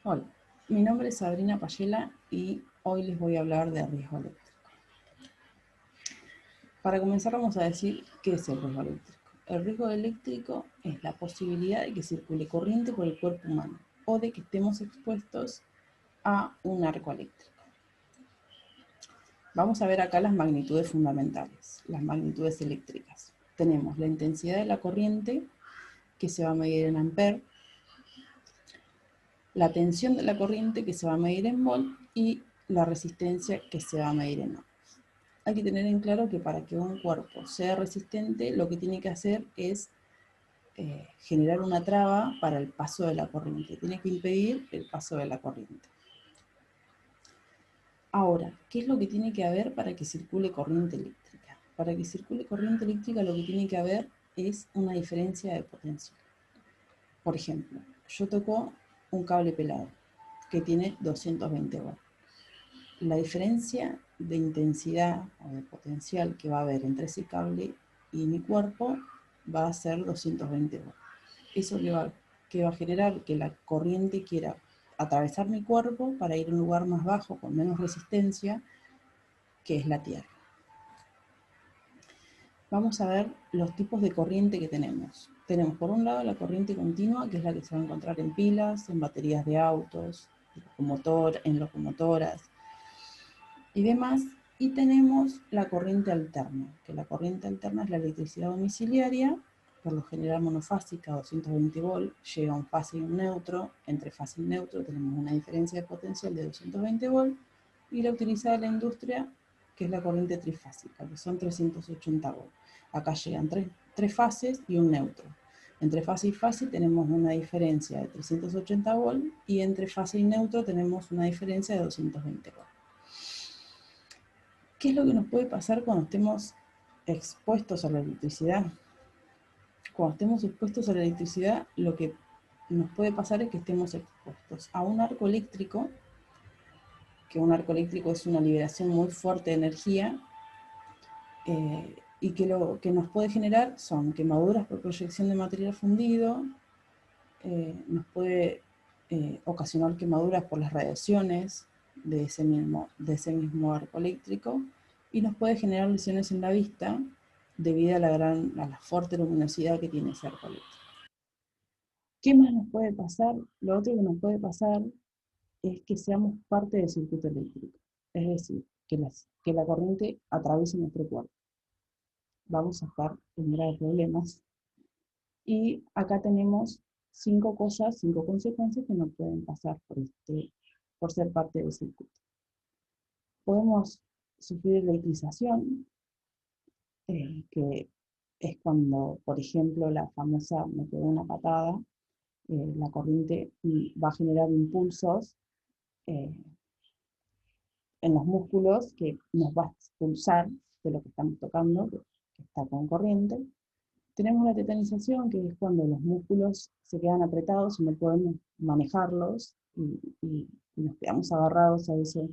Hola, mi nombre es Sabrina Payela y hoy les voy a hablar de riesgo eléctrico. Para comenzar vamos a decir qué es el riesgo eléctrico. El riesgo eléctrico es la posibilidad de que circule corriente por el cuerpo humano o de que estemos expuestos a un arco eléctrico. Vamos a ver acá las magnitudes fundamentales, las magnitudes eléctricas. Tenemos la intensidad de la corriente, que se va a medir en amperes, la tensión de la corriente, que se va a medir en volt, y la resistencia, que se va a medir en ohms. Hay que tener en claro que para que un cuerpo sea resistente, lo que tiene que hacer es generar una traba para el paso de la corriente. Tiene que impedir el paso de la corriente. Ahora, ¿qué es lo que tiene que haber para que circule corriente eléctrica? Para que circule corriente eléctrica lo que tiene que haber es una diferencia de potencial. Por ejemplo, yo toco un cable pelado que tiene 220 volts. La diferencia de intensidad o de potencial que va a haber entre ese cable y mi cuerpo va a ser 220 volts. Eso que va a generar que la corriente quiera atravesar mi cuerpo para ir a un lugar más bajo, con menos resistencia, que es la Tierra. Vamos a ver los tipos de corriente que tenemos. Tenemos por un lado la corriente continua, que es la que se va a encontrar en pilas, en baterías de autos, en locomotoras y demás. Y tenemos la corriente alterna, que la corriente alterna es la electricidad domiciliaria, por lo general monofásica, 220 volts, llega a un fase y un neutro. Entre fase y neutro tenemos una diferencia de potencial de 220 volts, y la utilizada en la industria, que es la corriente trifásica, que son 380 volts. Acá llegan tres fases y un neutro. Entre fase y fase tenemos una diferencia de 380 volts, y entre fase y neutro tenemos una diferencia de 220 volts. ¿Qué es lo que nos puede pasar cuando estemos expuestos a la electricidad? Cuando estemos expuestos a la electricidad, lo que nos puede pasar es que estemos expuestos a un arco eléctrico, que un arco eléctrico es una liberación muy fuerte de energía, y que lo que nos puede generar son quemaduras por proyección de material fundido, nos puede ocasionar quemaduras por las radiaciones de ese mismo arco eléctrico, y nos puede generar lesiones en la vista debido a la fuerte luminosidad que tiene ese arco eléctrico. ¿Qué más nos puede pasar? Lo otro que nos puede pasar es que seamos parte del circuito eléctrico, es decir, que la corriente atraviese nuestro cuerpo. Vamos a estar en graves problemas. Y acá tenemos 5 consecuencias que nos pueden pasar por ser parte del circuito. Podemos sufrir electrización, que es cuando, por ejemplo, la famosa me pegó una patada. La corriente va a generar impulsos eh, en los músculos que nos va a expulsar de lo que estamos tocando, que está con corriente. Tenemos la tetanización, que es cuando los músculos se quedan apretados y no podemos manejarlos, y nos quedamos agarrados a eso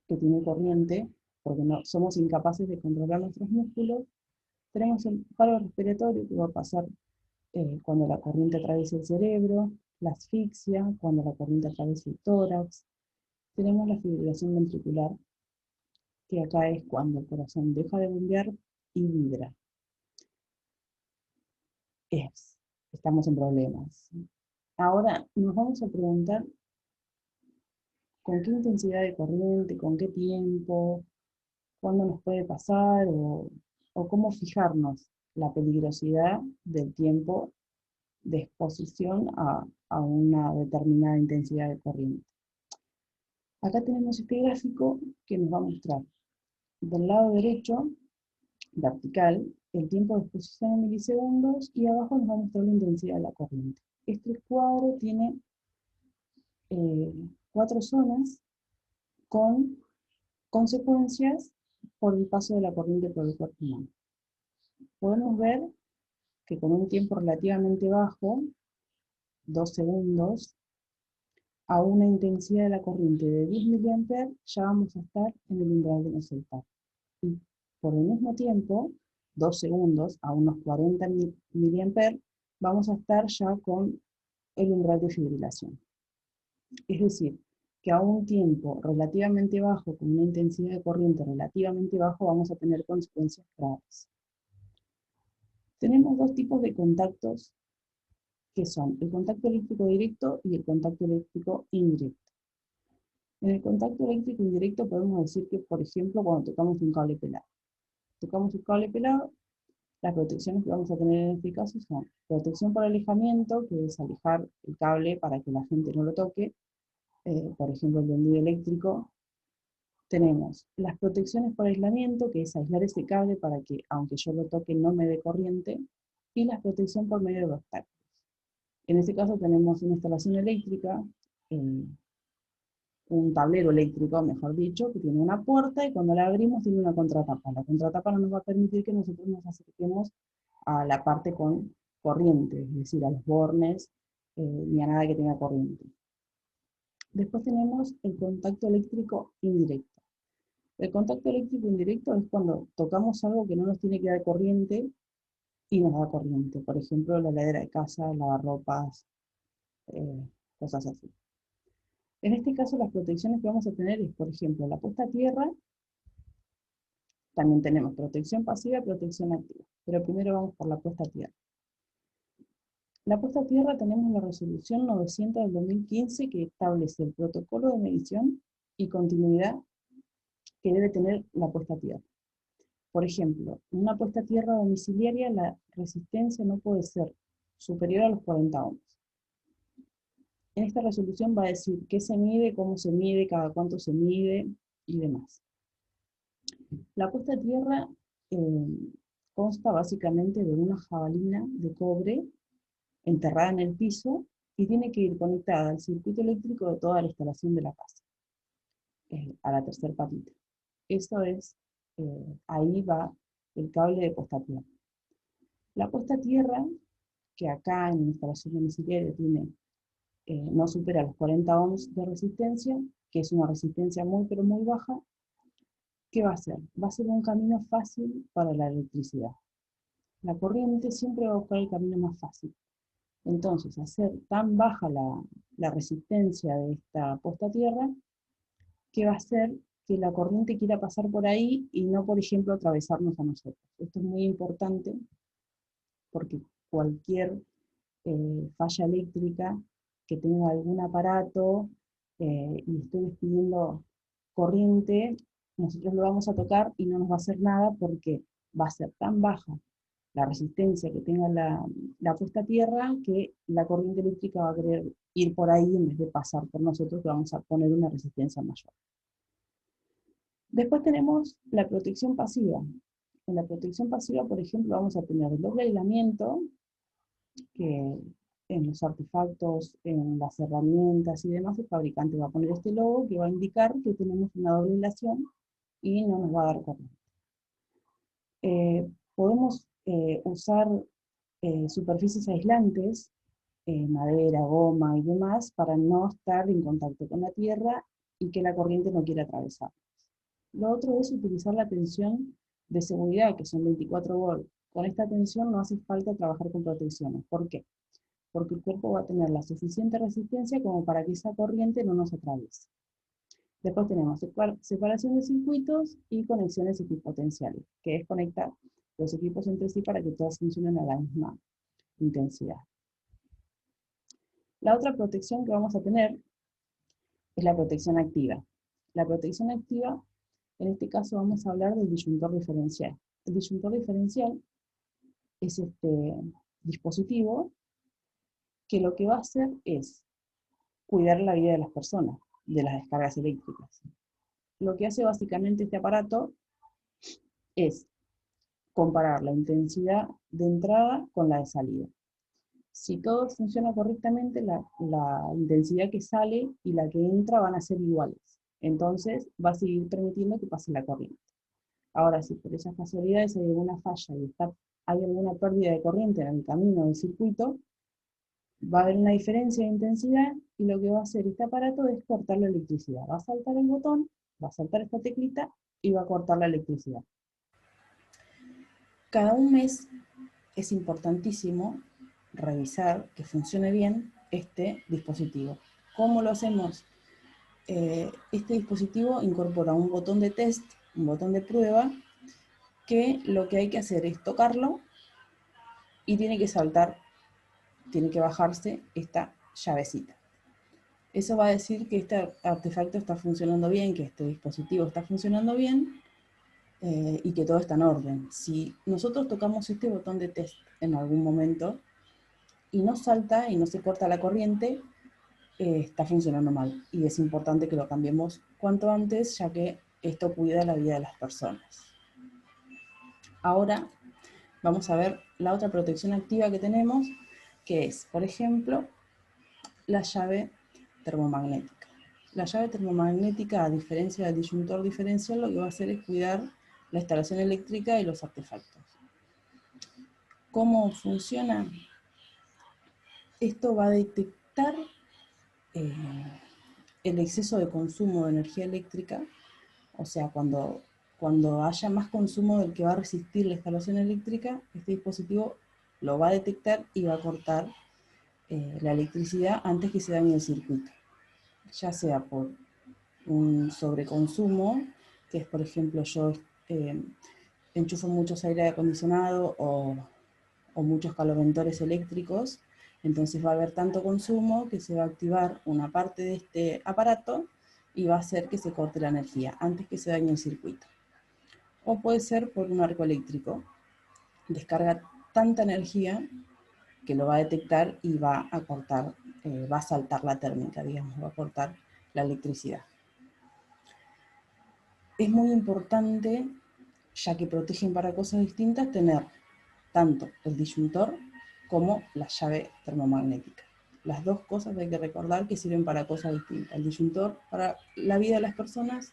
que tiene corriente, porque no, somos incapaces de controlar nuestros músculos. Tenemos el paro respiratorio, que va a pasar cuando la corriente atraviesa el cerebro, la asfixia, cuando la corriente atraviesa el tórax. Tenemos la fibrilación ventricular, que acá es cuando el corazón deja de bombear y vibra. Estamos en problemas. Ahora nos vamos a preguntar con qué intensidad de corriente, con qué tiempo, cuándo nos puede pasar, o cómo fijarnos la peligrosidad del tiempo de exposición a una determinada intensidad de corriente. Acá tenemos este gráfico que nos va a mostrar del lado derecho, vertical, el tiempo de exposición en milisegundos, y abajo nos va a mostrar la intensidad de la corriente. Este cuadro tiene 4 zonas con consecuencias por el paso de la corriente por el cuerpo humano. Podemos ver que con un tiempo relativamente bajo, 2 segundos, a una intensidad de la corriente de 10 mA, ya vamos a estar en el umbral de no soltar. Y por el mismo tiempo, 2 segundos, a unos 40 mA, vamos a estar ya con el umbral de fibrilación. Es decir, que a un tiempo relativamente bajo, con una intensidad de corriente relativamente bajo, vamos a tener consecuencias graves. Tenemos dos tipos de contactos, que son el contacto eléctrico directo y el contacto eléctrico indirecto. En el contacto eléctrico indirecto podemos decir que, por ejemplo, cuando tocamos un cable pelado. Tocamos un cable pelado, las protecciones que vamos a tener en este caso son protección por alejamiento, que es alejar el cable para que la gente no lo toque, por ejemplo el tendido eléctrico. Tenemos las protecciones por aislamiento, que es aislar ese cable para que, aunque yo lo toque, no me dé corriente, y la protección por medio de obstáculos. En este caso tenemos una instalación eléctrica, un tablero eléctrico, mejor dicho, que tiene una puerta y cuando la abrimos tiene una contratapa. La contratapa no nos va a permitir que nosotros nos acerquemos a la parte con corriente, es decir, a los bornes, ni a nada que tenga corriente. Después tenemos el contacto eléctrico indirecto. El contacto eléctrico indirecto es cuando tocamos algo que no nos tiene que dar corriente y nos da corriente. Por ejemplo, la heladera de casa, lavarropas, cosas así. En este caso, las protecciones que vamos a tener es, por ejemplo, la puesta a tierra. También tenemos protección pasiva y protección activa. Pero primero vamos por la puesta a tierra. La puesta a tierra tenemos la resolución 900 del 2015 que establece el protocolo de medición y continuidad que debe tener la puesta a tierra. Por ejemplo, en una puesta a tierra domiciliaria la resistencia no puede ser superior a los 40 ohms. En esta resolución va a decir qué se mide, cómo se mide, cada cuánto se mide y demás. La puesta a tierra consta básicamente de una jabalina de cobre enterrada en el piso y tiene que ir conectada al circuito eléctrico de toda la instalación de la casa, a la tercera patita. Eso es, ahí va el cable de puesta a tierra. La puesta a tierra, que acá en la instalación domiciliaria tiene, no supera los 40 ohms de resistencia, que es una resistencia muy pero muy baja, ¿qué va a hacer? Va a ser un camino fácil para la electricidad. La corriente siempre va a buscar el camino más fácil. Entonces, hacer tan baja la resistencia de esta puesta a tierra, que va a hacer que la corriente quiera pasar por ahí y no, por ejemplo, atravesarnos a nosotros. Esto es muy importante porque cualquier falla eléctrica que tenga algún aparato y esté despidiendo corriente, nosotros lo vamos a tocar y no nos va a hacer nada porque va a ser tan baja la resistencia que tenga la puesta a tierra que la corriente eléctrica va a querer ir por ahí en vez de pasar por nosotros, que vamos a poner una resistencia mayor. Después tenemos la protección pasiva. En la protección pasiva, por ejemplo, vamos a tener el doble aislamiento, que en los artefactos, en las herramientas y demás, el fabricante va a poner este logo que va a indicar que tenemos una doble aislación y no nos va a dar corriente. Podemos usar superficies aislantes, madera, goma y demás, para no estar en contacto con la tierra y que la corriente no quiera atravesar. Lo otro es utilizar la tensión de seguridad, que son 24 volts. Con esta tensión no hace falta trabajar con protecciones. ¿Por qué? Porque el cuerpo va a tener la suficiente resistencia como para que esa corriente no nos atraviese. Después tenemos separación de circuitos y conexiones equipotenciales, que es conectar los equipos entre sí para que todos funcionen a la misma intensidad. La otra protección que vamos a tener es la protección activa. La protección activa, en este caso vamos a hablar del disyuntor diferencial. El disyuntor diferencial es este dispositivo que lo que va a hacer es cuidar la vida de las personas, de las descargas eléctricas. Lo que hace básicamente este aparato es comparar la intensidad de entrada con la de salida. Si todo funciona correctamente, la intensidad que sale y la que entra van a ser iguales. Entonces va a seguir permitiendo que pase la corriente. Ahora, si por esas casualidades hay alguna falla y hay alguna pérdida de corriente en el camino del circuito, va a haber una diferencia de intensidad y lo que va a hacer este aparato es cortar la electricidad. Va a saltar el botón, va a saltar esta teclita y va a cortar la electricidad. Cada un mes es importantísimo revisar que funcione bien este dispositivo. ¿Cómo lo hacemos? Este dispositivo incorpora un botón de test, un botón de prueba, que lo que hay que hacer es tocarlo y tiene que saltar, tiene que bajarse esta llavecita. Eso va a decir que este artefacto está funcionando bien, que este dispositivo está funcionando bien y que todo está en orden. Si nosotros tocamos este botón de test en algún momento y no salta y no se corta la corriente, está funcionando mal y es importante que lo cambiemos cuanto antes, ya que esto cuida la vida de las personas. Ahora vamos a ver la otra protección activa que tenemos, que es, por ejemplo, la llave termomagnética. La llave termomagnética, a diferencia del disyuntor diferencial, lo que va a hacer es cuidar la instalación eléctrica y los artefactos. ¿Cómo funciona? Esto va a detectar el exceso de consumo de energía eléctrica, o sea, cuando haya más consumo del que va a resistir la instalación eléctrica, este dispositivo lo va a detectar y va a cortar la electricidad antes que se dañe el circuito, ya sea por un sobreconsumo, que es, por ejemplo, yo enchufo muchos aire acondicionado o muchos caloventores eléctricos, entonces va a haber tanto consumo que se va a activar una parte de este aparato y va a hacer que se corte la energía antes que se dañe el circuito. O puede ser por un arco eléctrico. Descarga tanta energía que lo va a detectar y va a cortar, va a saltar la térmica, digamos, va a cortar la electricidad. Es muy importante, ya que protegen para cosas distintas, tener tanto el disyuntor como la llave termomagnética. Las dos cosas hay que recordar que sirven para cosas distintas. El disyuntor para la vida de las personas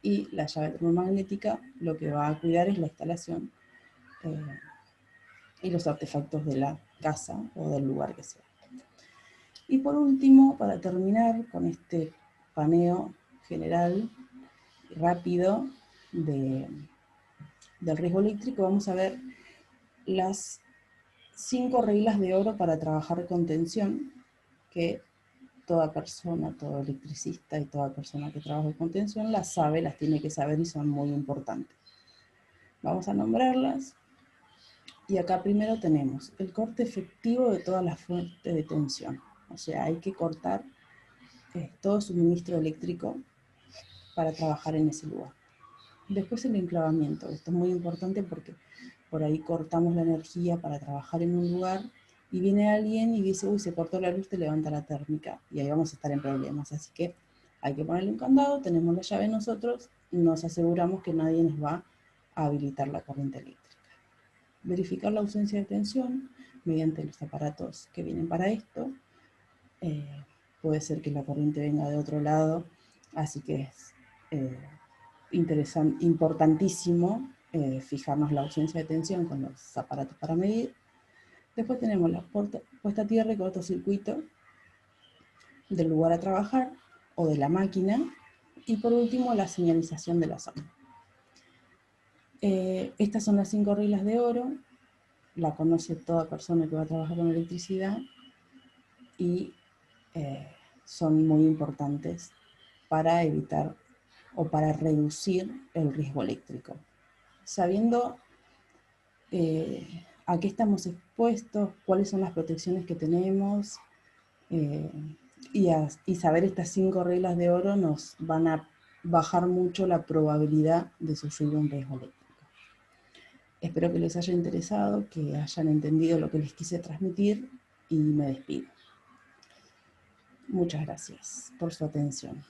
y la llave termomagnética lo que va a cuidar es la instalación y los artefactos de la casa o del lugar que sea. Y por último, para terminar con este paneo general rápido del riesgo eléctrico, vamos a ver las 5 reglas de oro para trabajar con tensión, que toda persona, todo electricista y toda persona que trabaja con tensión las sabe, las tiene que saber y son muy importantes. Vamos a nombrarlas. Y acá primero tenemos el corte efectivo de todas las fuentes de tensión. O sea, hay que cortar todo suministro eléctrico para trabajar en ese lugar. Después el enclavamiento. Esto es muy importante porque por ahí cortamos la energía para trabajar en un lugar y viene alguien y dice, uy, se cortó la luz, te levanta la térmica. Y ahí vamos a estar en problemas. Así que hay que ponerle un candado, tenemos la llave nosotros, nos aseguramos que nadie nos va a habilitar la corriente eléctrica. Verificar la ausencia de tensión mediante los aparatos que vienen para esto. Puede ser que la corriente venga de otro lado, así que es importantísimo fijarnos la ausencia de tensión con los aparatos para medir. Después tenemos la puesta a tierra y cortocircuito del lugar a trabajar o de la máquina. Y por último, la señalización de la zona. Estas son las 5 reglas de oro. La conoce toda persona que va a trabajar con electricidad y son muy importantes para evitar o para reducir el riesgo eléctrico. Sabiendo a qué estamos expuestos, cuáles son las protecciones que tenemos y saber estas 5 reglas de oro nos van a bajar mucho la probabilidad de sufrir un riesgo eléctrico. Espero que les haya interesado, que hayan entendido lo que les quise transmitir y me despido. Muchas gracias por su atención.